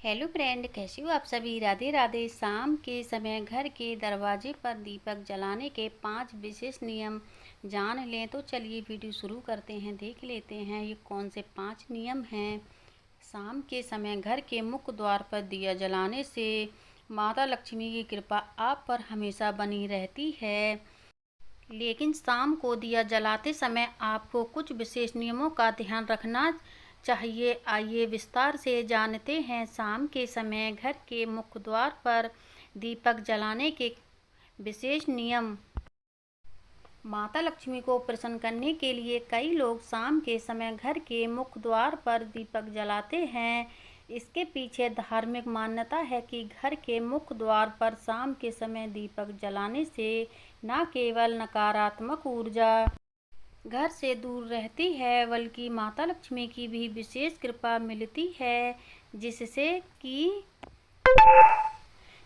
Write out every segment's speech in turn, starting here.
Hello friend, कैसे हो आप सभी। राधे राधे। शाम के समय घर के दरवाजे पर दीपक जलाने के 5 विशेष नियम जान लें। तो चलिए वीडियो शुरू करते हैं, देख लेते हैं ये कौन से 5 नियम हैं। शाम के समय घर के मुख्य द्वार पर दिया जलाने से माता लक्ष्मी की कृपा आप पर हमेशा बनी रहती है। लेकिन शाम को दिया जलाते समय आपको कुछ विशेष नियमों का ध्यान रखना चाहिए। आइए विस्तार से जानते हैं। शाम के समय घर के मुख्य द्वार पर दीपक जलाने के विशेष नियम। माता लक्ष्मी को प्रसन्न करने के लिए कई लोग शाम के समय घर के मुख्य द्वार पर दीपक जलाते हैं। इसके पीछे धार्मिक मान्यता है कि घर के मुख्य द्वार पर शाम के समय दीपक जलाने से न केवल नकारात्मक ऊर्जा घर से दूर रहती है, बल्कि माता लक्ष्मी की भी विशेष कृपा मिलती है, जिससे कि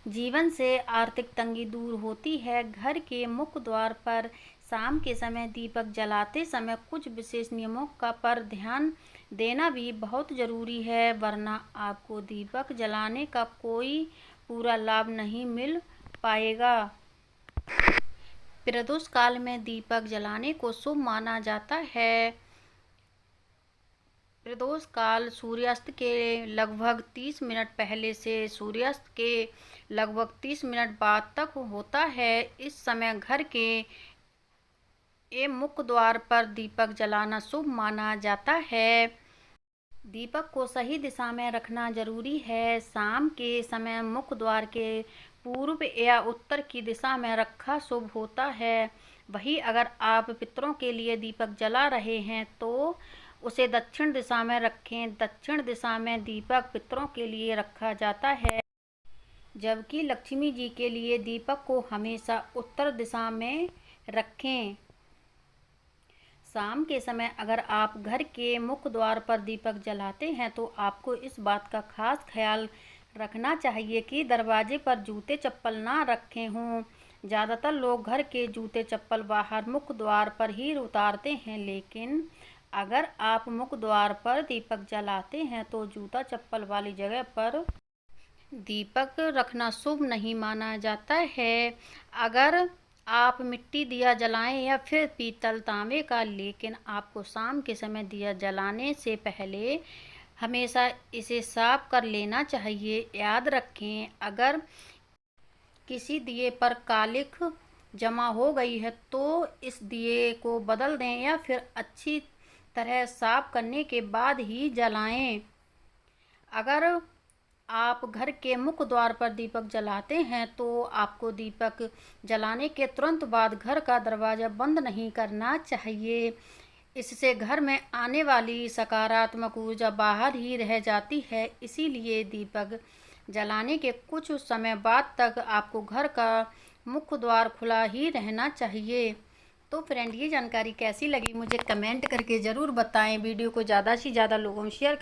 जीवन से आर्थिक तंगी दूर होती है। घर के मुख्य द्वार पर शाम के समय दीपक जलाते समय कुछ विशेष नियमों का पर ध्यान देना भी बहुत ज़रूरी है, वरना आपको दीपक जलाने का कोई पूरा लाभ नहीं मिल पाएगा। प्रदोष काल में दीपक जलाने को शुभ माना जाता है। प्रदोष काल सूर्यास्त के लगभग 30 मिनट पहले से सूर्यास्त के लगभग 30 मिनट बाद तक होता है। इस समय घर के मुख्य द्वार पर दीपक जलाना शुभ माना जाता है। दीपक को सही दिशा में रखना जरूरी है। शाम के समय मुख्य द्वार के पूर्व या उत्तर की दिशा में रखा शुभ होता है। वहीं अगर आप पितरों के लिए दीपक जला रहे हैं तो उसे दक्षिण दिशा में रखें। दक्षिण दिशा में दीपक पितरों के लिए रखा जाता है, जबकि लक्ष्मी जी के लिए दीपक को हमेशा उत्तर दिशा में रखें। शाम के समय अगर आप घर के मुख्य द्वार पर दीपक जलाते हैं तो आपको इस बात का खास ख्याल रखना चाहिए कि दरवाजे पर जूते चप्पल ना रखे हों। ज़्यादातर लोग घर के जूते चप्पल बाहर मुख्य द्वार पर ही उतारते हैं, लेकिन अगर आप मुख्य द्वार पर दीपक जलाते हैं तो जूता चप्पल वाली जगह पर दीपक रखना शुभ नहीं माना जाता है। अगर आप मिट्टी दिया जलाएं या फिर पीतल तांबे का, लेकिन आपको शाम के समय दिया जलाने से पहले हमेशा इसे साफ कर लेना चाहिए। याद रखें, अगर किसी दिए पर कालिख जमा हो गई है तो इस दिए को बदल दें या फिर अच्छी तरह साफ करने के बाद ही जलाएं। अगर आप घर के मुख्य द्वार पर दीपक जलाते हैं तो आपको दीपक जलाने के तुरंत बाद घर का दरवाज़ा बंद नहीं करना चाहिए। इससे घर में आने वाली सकारात्मक ऊर्जा बाहर ही रह जाती है। इसीलिए दीपक जलाने के कुछ समय बाद तक आपको घर का मुख्य द्वार खुला ही रहना चाहिए। तो फ्रेंड, ये जानकारी कैसी लगी मुझे कमेंट करके ज़रूर बताएं। वीडियो को ज़्यादा से ज़्यादा लोगों में शेयर